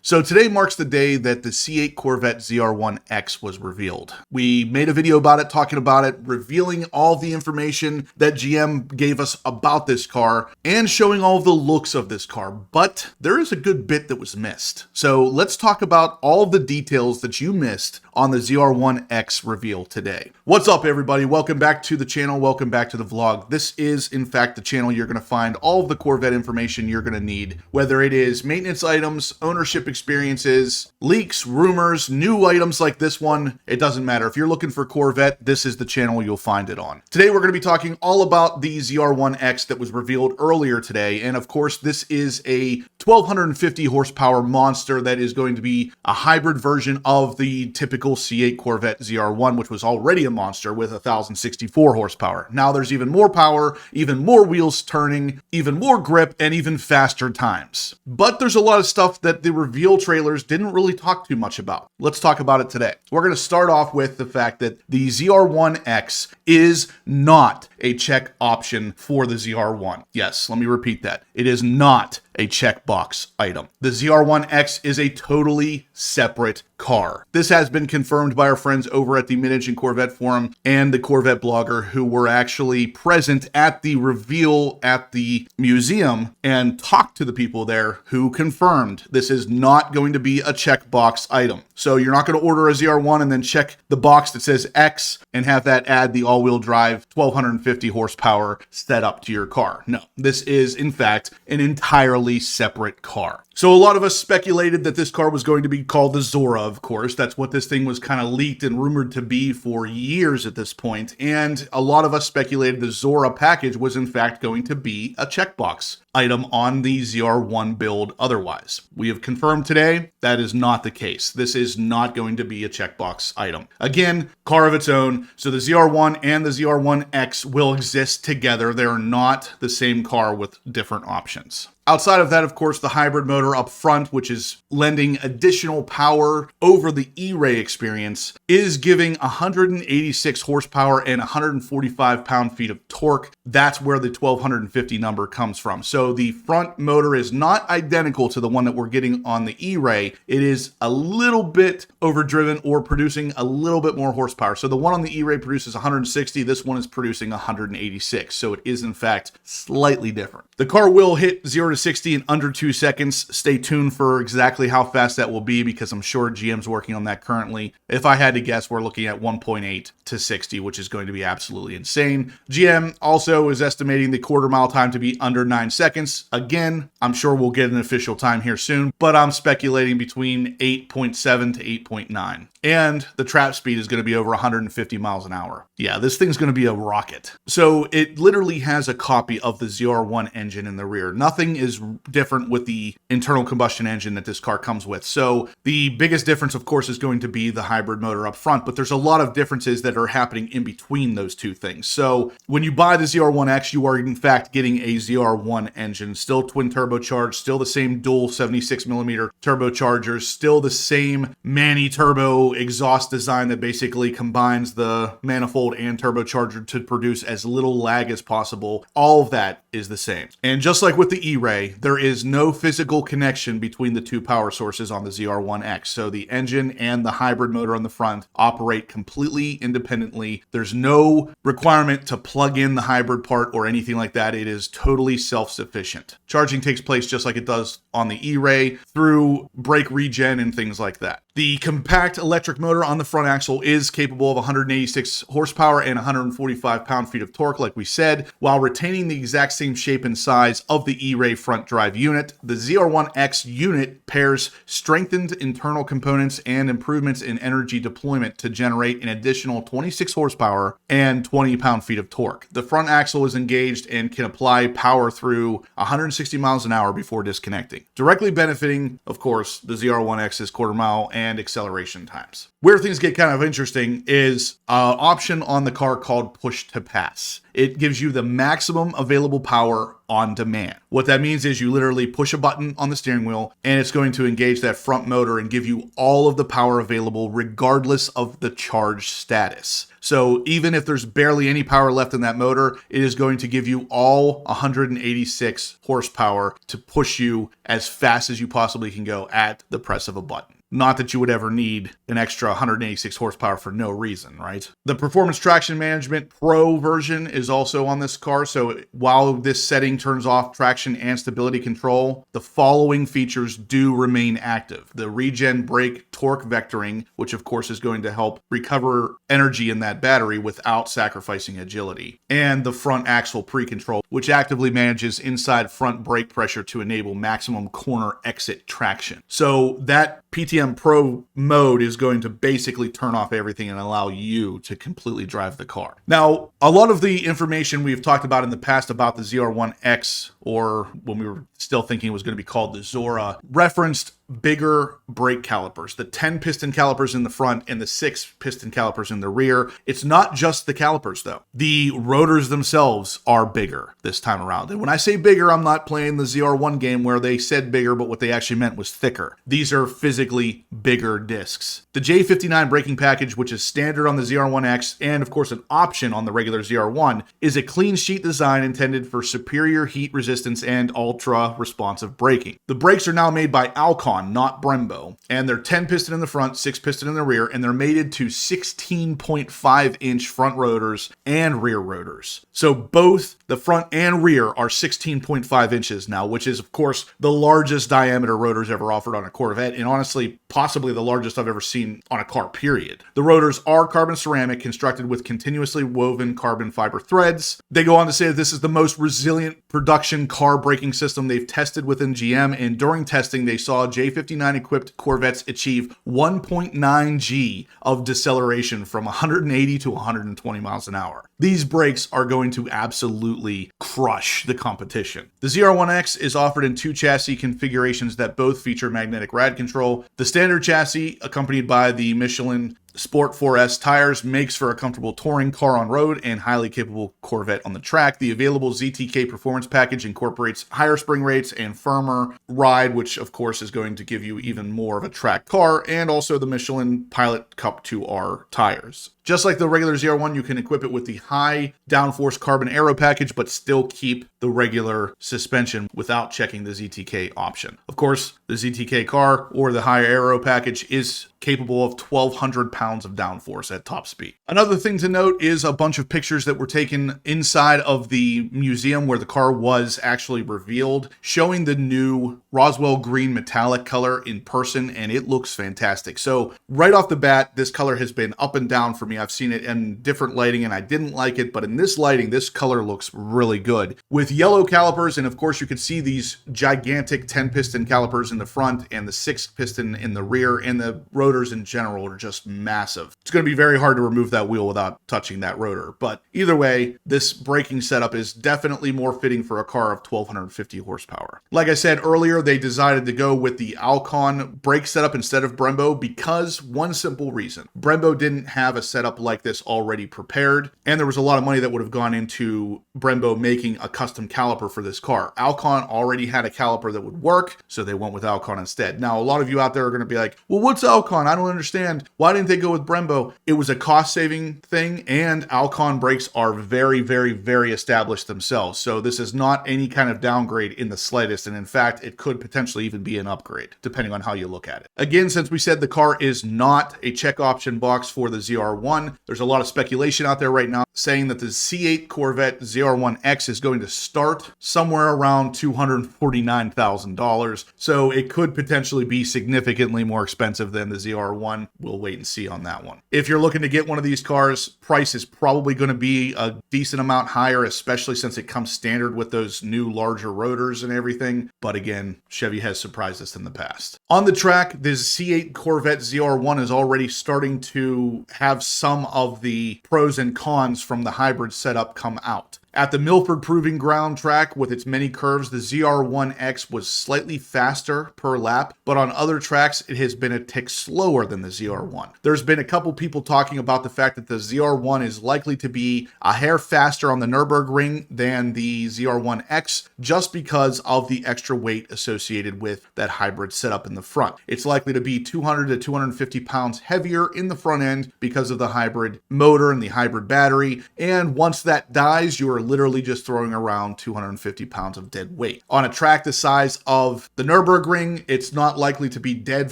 So today marks the day that the C8 Corvette ZR1X was revealed. We made a video about it, talking about it, revealing all the information that GM gave us about this car and showing all the looks of this car, but there is a good bit that was missed. So let's talk about all the details that you missed on the ZR1X reveal today. What's up, everybody? Welcome back to the channel. Welcome back to the vlog. This is, in fact, the channel you're going to find all of the Corvette information you're going to need, whether it is maintenance items, ownership experiences, leaks, rumors, new items like this one. It doesn't matter. If you're looking for Corvette, this is the channel you'll find it on. Today, we're going to be talking all about the ZR1X that was revealed earlier today. And of course, this is a 1250 horsepower monster that is going to be a hybrid version of the typical C8 Corvette ZR1, which was already a monster with 1064 horsepower. Now there's even more power, even more wheels turning, even more grip, and even faster times. But there's a lot of stuff that the reveal trailers didn't really talk too much about. Let's talk about it today. We're going to start off with the fact that the ZR1X is not a check option for the ZR1. Yes, let me repeat that. It is not a checkbox item. The ZR1X is a totally separate car. This has been confirmed by our friends over at the Mid-Engine Corvette Forum and the Corvette blogger, who were actually present at the reveal at the museum and talked to the people there who confirmed this is not going to be a checkbox item. So you're not going to order a ZR1 and then check the box that says X and have that add the all-wheel drive 1250 horsepower set up to your car. No, this is in fact an entirely separate car. So a lot of us speculated that this car was going to be called the Zora, of course. That's what this thing was kind of leaked and rumored to be for years at this point. And a lot of us speculated the Zora package was in fact going to be a checkbox item on the ZR1 build otherwise. We have confirmed today that is not the case. This is not going to be a checkbox item. Again, car of its own. So the ZR1 and the ZR1X will exist together. They're not the same car with different options. Outside of that, of course, the hybrid motor up front, which is lending additional power over the E-Ray experience, is giving 186 horsepower and 145 pound-feet of torque. That's where the 1250 number comes from. So the front motor is not identical to the one that we're getting on the E-Ray. It is a little bit overdriven or producing a little bit more horsepower. So the one on the E-Ray produces 160. This one is producing 186. So it is, in fact, slightly different. The car will hit 0 to 60 in under 2 seconds. Stay tuned for exactly how fast that will be, because I'm sure GM's working on that currently. If I had to guess, we're looking at 1.8 to 60, which is going to be absolutely insane. GM also is estimating the quarter mile time to be under 9 seconds. Again, I'm sure we'll get an official time here soon, but I'm speculating between 8.7 to 8.9. And the trap speed is going to be over 150 miles an hour. Yeah, this thing's going to be a rocket. So it literally has a copy of the ZR1 engine in the rear. Nothing is different with the internal combustion engine that this car comes with. So the biggest difference, of course, is going to be the hybrid motor up front, but there's a lot of differences that are happening in between those two things. So when you buy the ZR1X, you are in fact getting a ZR1 engine, still twin turbocharged, still the same dual 76 millimeter turbochargers, still the same Manny turbo exhaust design that basically combines the manifold and turbocharger to produce as little lag as possible. All of that is the same. And just like with the E-Ray, there is no physical connection between the two power sources on the ZR1X. So the engine and the hybrid motor on the front operate completely independently. There's no requirement to plug in the hybrid part or anything like that. It is totally self-sufficient. Charging takes place just like it does on the E-Ray through brake regen and things like that. The compact electric motor on the front axle is capable of 186 horsepower and 145 pound-feet of torque, like we said, while retaining the exact same shape and size of the E-Ray front drive unit. The ZR1X unit pairs strengthened internal components and improvements in energy deployment to generate an additional 26 horsepower and 20 pound-feet of torque. The front axle is engaged and can apply power through 160 miles an hour before disconnecting, directly benefiting, of course, the ZR1X's quarter mile and acceleration times. Where things get kind of interesting is an option on the car called push to pass. It gives you the maximum available power on demand. What that means is you literally push a button on the steering wheel and it's going to engage that front motor and give you all of the power available regardless of the charge status. So even if there's barely any power left in that motor, it is going to give you all 186 horsepower to push you as fast as you possibly can go at the press of a button. Not that you would ever need an extra 186 horsepower for no reason, right? The Performance Traction Management Pro version is also on this car. So while this setting turns off traction and stability control, the following features do remain active. The regen brake torque vectoring, which of course is going to help recover energy in that battery without sacrificing agility. And the front axle pre-control, which actively manages inside front brake pressure to enable maximum corner exit traction. So that PTM Pro mode is going to basically turn off everything and allow you to completely drive the car. Now, a lot of the information we've talked about in the past about the ZR1X, or when we were still thinking it was going to be called the Zora, referenced bigger brake calipers, the 10 piston calipers in the front and the 6 piston calipers in the rear. It's not just the calipers though. The rotors themselves are bigger this time around. And when I say bigger, I'm not playing the ZR1 game where they said bigger, but what they actually meant was thicker. These are physically bigger discs. The J59 braking package, which is standard on the ZR1X and of course an option on the regular ZR1, is a clean sheet design intended for superior heat resistance and ultra responsive braking. The brakes are now made by Alcon, not Brembo, and they're 10 piston in the front, 6 piston in the rear, and they're mated to 16.5 inch front rotors and rear rotors. So both the front and rear are 16.5 inches now, which is of course the largest diameter rotors ever offered on a Corvette, and honestly possibly the largest I've ever seen on a car, period. The rotors are carbon ceramic constructed with continuously woven carbon fiber threads. They go on to say that this is the most resilient production car braking system they've tested within GM, and during testing they saw J59 equipped Corvettes achieve 1.9 G of deceleration from 180 to 120 miles an hour. These brakes are going to absolutely crush the competition. The ZR1X is offered in 2 chassis configurations that both feature magnetic rad control. The standard chassis, accompanied by the Michelin Sport 4S tires, makes for a comfortable touring car on road and highly capable Corvette on the track. The available ZTK performance package incorporates higher spring rates and firmer ride, which of course is going to give you even more of a track car, and also the Michelin Pilot Cup 2R tires. Just like the regular ZR1, you can equip it with the high downforce carbon aero package, but still keep the regular suspension without checking the ZTK option. Of course, the ZTK car or the high aero package is capable of 1,200 pounds of downforce at top speed. Another thing to note is a bunch of pictures that were taken inside of the museum where the car was actually revealed, showing the new Roswell green metallic color in person, and it looks fantastic. So right off the bat, this color has been up and down for me. I've seen it in different lighting and I didn't like it, but in this lighting, this color looks really good. With yellow calipers, and of course you can see these gigantic 10 piston calipers in the front and the 6 piston in the rear, and the rotors in general are just massive. It's going to be very hard to remove that wheel without touching that rotor, but either way, this braking setup is definitely more fitting for a car of 1,250 horsepower. Like I said earlier, they decided to go with the Alcon brake setup instead of Brembo because one simple reason. Brembo didn't have a setup like this already prepared, and there was a lot of money that would have gone into Brembo making a custom caliper for this car. Alcon already had a caliper that would work, so they went with Alcon instead. Now, a lot of you out there are going to be like, well, what's Alcon? I don't understand. Why didn't they go with Brembo? It was a cost-saving thing, and Alcon brakes are very, very, very established themselves, so this is not any kind of downgrade in the slightest, and in fact, it could potentially even be an upgrade, depending on how you look at it. Again, since we said the car is not a check option box for the ZR1, there's a lot of speculation out there right now saying that the C8 Corvette ZR1X is going to start somewhere around $249,000. So it could potentially be significantly more expensive than the ZR1. We'll wait and see on that one. If you're looking to get one of these cars, price is probably going to be a decent amount higher, especially since it comes standard with those new larger rotors and everything. But again, Chevy has surprised us in the past. On the track, the C8 Corvette ZR1 is already starting to have some of the pros and cons from the hybrid setup come out. At the Milford Proving Ground track with its many curves, the ZR1X was slightly faster per lap, but on other tracks, it has been a tick slower than the ZR1. There's been a couple people talking about the fact that the ZR1 is likely to be a hair faster on the Nürburgring than the ZR1X just because of the extra weight associated with that hybrid setup in the front. It's likely to be 200 to 250 pounds heavier in the front end because of the hybrid motor and the hybrid battery, and once that dies, you are literally just throwing around 250 pounds of dead weight. On a track the size of the Nürburgring, it's not likely to be dead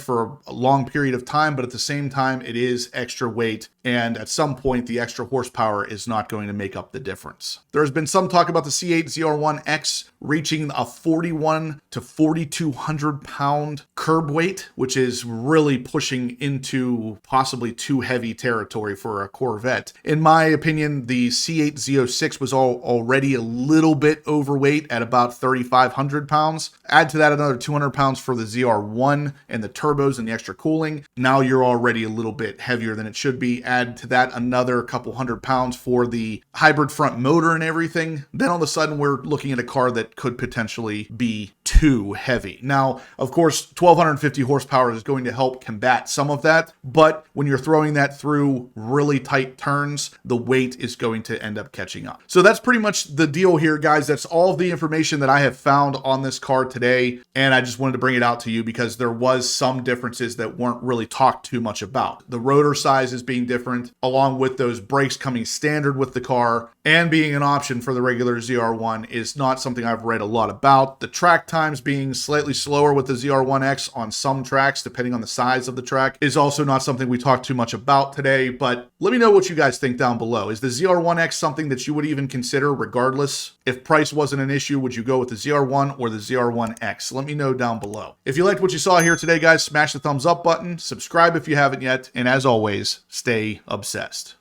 for a long period of time, but at the same time, it is extra weight, and at some point, the extra horsepower is not going to make up the difference. There has been some talk about the C8 ZR1X reaching a 41 to 4,200 pound curb weight, which is really pushing into possibly too heavy territory for a Corvette. In my opinion, the C8 Z06 was already a little bit overweight at about 3,500 pounds. Add to that another 200 pounds for the ZR1 and the turbos and the extra cooling. Now you're already a little bit heavier than it should be. Add to that another couple hundred pounds for the hybrid front motor and everything. Then all of a sudden we're looking at a car that could potentially be too heavy. Now, of course, 1,250 horsepower is going to help combat some of that, but when you're throwing that through really tight turns, the weight is going to end up catching up. So that's pretty much the deal here, guys. That's all the information that I have found on this car today, and I just wanted to bring it out to you because there was some differences that weren't really talked too much about. The rotor size is being different, along with those brakes coming standard with the car, and being an option for the regular ZR1 is not something I've read a lot about. The track times being slightly slower with the ZR1X on some tracks, depending on the size of the track, is also not something we talked too much about today, but let me know what you guys think down below. Is the ZR1X something that you would even consider regardless? If price wasn't an issue, would you go with the ZR1 or the ZR1X? Let me know down below. If you liked what you saw here today, guys, smash the thumbs up button, subscribe if you haven't yet, and as always, stay obsessed.